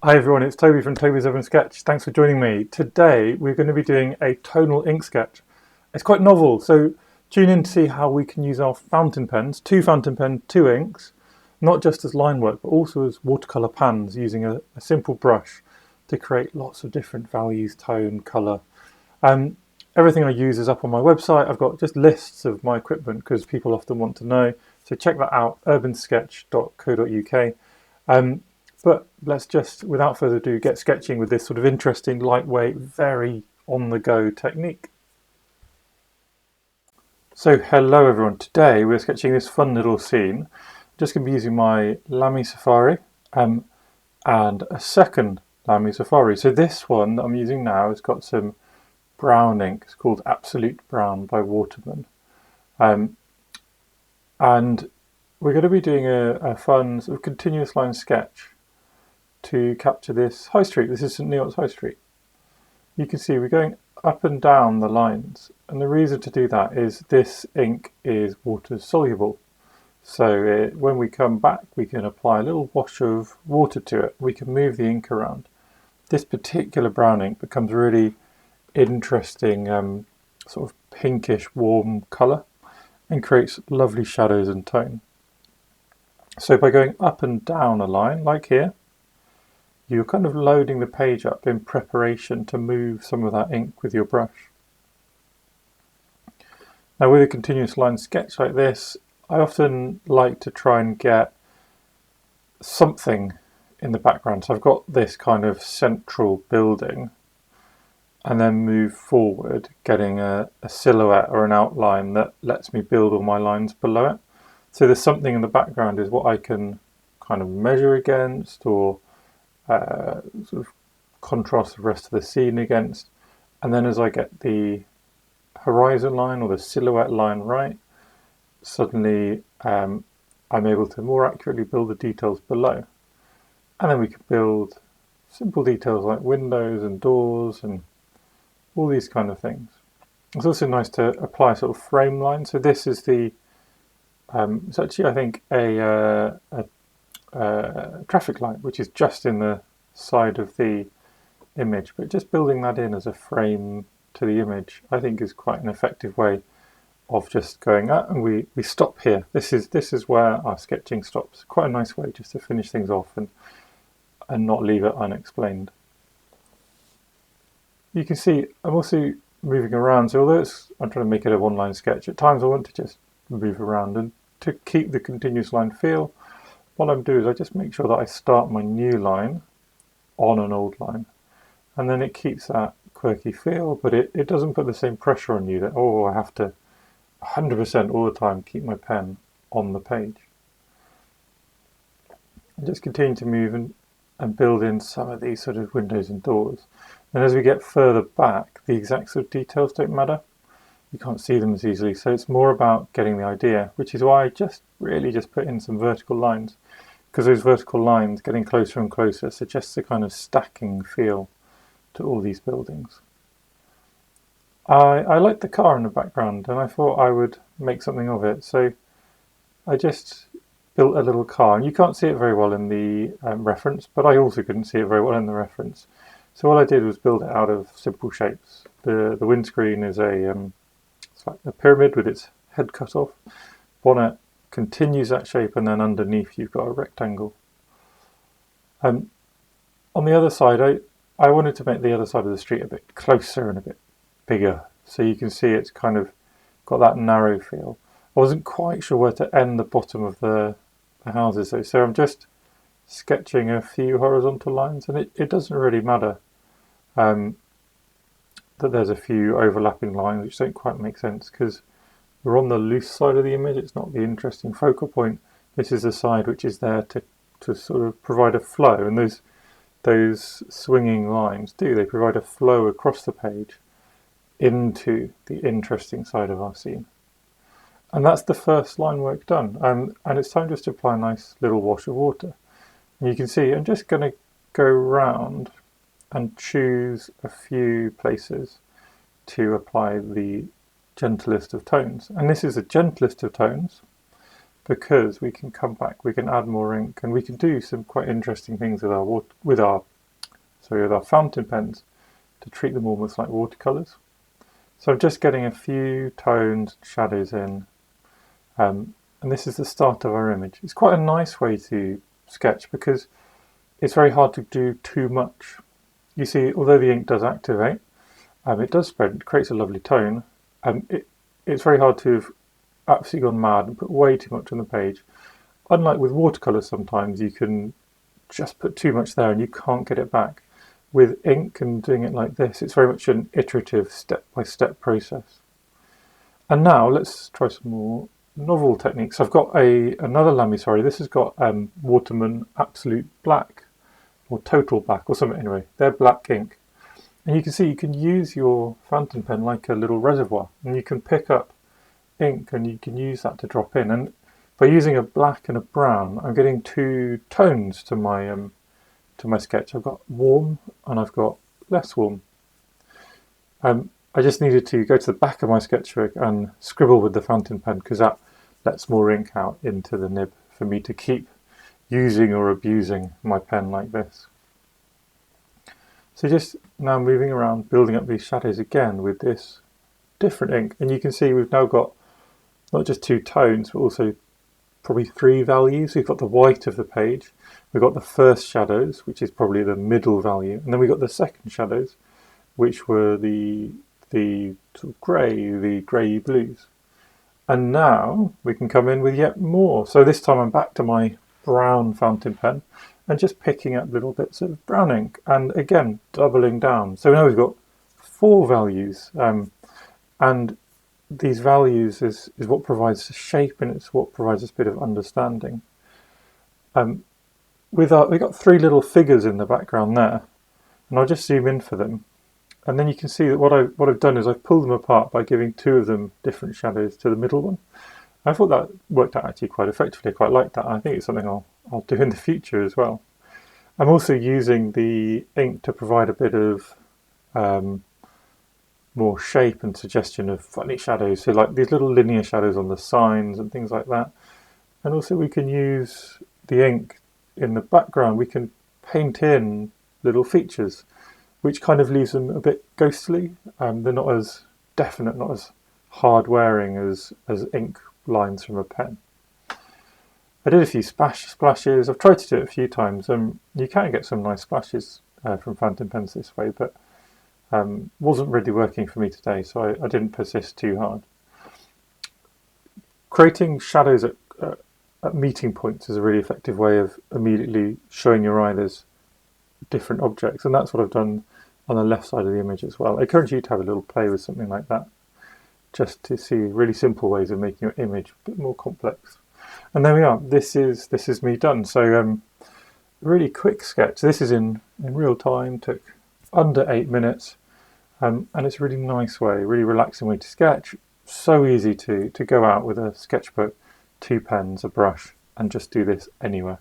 Hi everyone, it's Toby from Toby's Urban Sketch. Thanks for joining me. Today we're going to be doing a tonal ink sketch. It's quite novel, so tune in to see how we can use our fountain pens, two fountain pens, two inks, not just as line work, but also as watercolor pans using a simple brush to create lots of different values, tone, color. Everything I use is up on my website. I've got just lists of my equipment because people often want to know. So check that out, urbansketch.co.uk. But let's just, without further ado, get sketching with this sort of interesting, lightweight, very on-the-go technique. So hello everyone, today we're sketching this fun little scene. I'm just going to be using my Lamy Safari and a second Lamy Safari. So this one that I'm using now has got some brown ink. It's called Absolute Brown by Waterman. And we're going to be doing a fun sort of continuous line sketch to capture this high street. This is St Neots High Street. You can see we're going up and down the lines, and the reason to do that is this ink is water soluble. So when we come back, we can apply a little wash of water to it. We can move the ink around. This particular brown ink becomes really interesting, sort of pinkish warm colour, and creates lovely shadows and tone. So by going up and down a line, like here, you're kind of loading the page up in preparation to move some of that ink with your brush. Now with a continuous line sketch like this, I often like to try and get something in the background. So I've got this kind of central building and then move forward, getting a silhouette or an outline that lets me build all my lines below it. So there's something in the background is what I can kind of measure against or sort of contrast the rest of the scene against, and then as I get the horizon line or the silhouette line right, suddenly I'm able to more accurately build the details below, and then we can build simple details like windows and doors and all these kind of things. It's also nice to apply sort of frame lines. So this is the it's actually I think a traffic light, which is just in the side of the image, but just building that in as a frame to the image I think is quite an effective way of just going and we stop here. This is where our sketching stops. Quite a nice way just to finish things off and not leave it unexplained. You can see I'm also moving around, so although I'm trying to make it a one-line sketch, at times I want to just move around, and to keep the continuous line feel, what I'm doing is I just make sure that I start my new line on an old line, and then it keeps that quirky feel, but it doesn't put the same pressure on you that, oh, I have to 100% all the time keep my pen on the page. I just continue to move and build in some of these sort of windows and doors, and as we get further back, the exact sort of details don't matter. You can't see them as easily, so it's more about getting the idea, which is why I just put in some vertical lines, because those vertical lines getting closer and closer suggests a kind of stacking feel to all these buildings. I like the car in the background, and I thought I would make something of it, so I just built a little car, and you can't see it very well in the reference, but I also couldn't see it very well in the reference. So all I did was build it out of simple shapes. The windscreen is it's like a pyramid with its head cut off. Bonnet continues that shape, and then underneath you've got a rectangle. On the other side, I wanted to make the other side of the street a bit closer and a bit bigger, so you can see it's kind of got that narrow feel. I wasn't quite sure where to end the bottom of the houses though, so I'm just sketching a few horizontal lines, and it doesn't really matter that there's a few overlapping lines which don't quite make sense, because we're on the loose side of the image. It's not the interesting focal point. This is the side which is there to sort of provide a flow, and those swinging lines they provide a flow across the page into the interesting side of our scene. And that's the first line work done, and it's time just to apply a nice little wash of water. And you can see I'm just going to go round and choose a few places to apply the gentlest of tones. And this is the gentlest of tones because we can come back, we can add more ink, and we can do some quite interesting things with our so with our fountain pens, to treat them almost like watercolours. So I'm just getting a few tones and shadows in, and this is the start of our image. It's quite a nice way to sketch because it's very hard to do too much. You see, although the ink does activate, it does spread, it creates a lovely tone, it's very hard to have absolutely gone mad and put way too much on the page. Unlike with watercolour, sometimes you can just put too much there and you can't get it back. With ink and doing it like this, it's very much an iterative step-by-step process. And now let's try some more novel techniques. I've got another Lamy, sorry, this has got Waterman Absolute Black, or Total Black, or something anyway. They're black ink. And you can see you can use your fountain pen like a little reservoir, and you can pick up ink and you can use that to drop in. And by using a black and a brown, I'm getting two tones to my sketch. I've got warm and I've got less warm. I just needed to go to the back of my sketchbook and scribble with the fountain pen because that lets more ink out into the nib for me to keep using or abusing my pen like this. So just now moving around, building up these shadows again with this different ink, and you can see we've now got not just two tones but also probably three values. We've got the white of the page, we've got the first shadows, which is probably the middle value, and then we've got the second shadows, which were the sort of grey blues. And now we can come in with yet more. So this time I'm back to my brown fountain pen and just picking up little bits of brown ink and again doubling down. So now we've got four values, and these values is what provides the shape and it's what provides us a bit of understanding. We've got three little figures in the background there, and I'll just zoom in for them. And then you can see that what I've done is I've pulled them apart by giving two of them different shadows to the middle one. I thought that worked out actually quite effectively. I quite like that. I think it's something I'll do in the future as well. I'm also using the ink to provide a bit of more shape and suggestion of funny shadows. So like these little linear shadows on the signs and things like that. And also we can use the ink in the background. We can paint in little features, which kind of leaves them a bit ghostly. They're not as definite, not as hard wearing as ink lines from a pen. I did a few splashes. I've tried to do it a few times. You can get some nice splashes from fountain pens this way, but wasn't really working for me today, so I didn't persist too hard. Creating shadows at meeting points is a really effective way of immediately showing your eye there's different objects, and that's what I've done on the left side of the image as well. I encourage you to have a little play with something like that, just to see really simple ways of making your image a bit more complex. And there we are. This is me done. So really quick sketch. This is in real time. Took under 8 minutes, and it's a really nice way, really relaxing way to sketch. So easy to go out with a sketchbook, 2 pens, a brush, and just do this anywhere.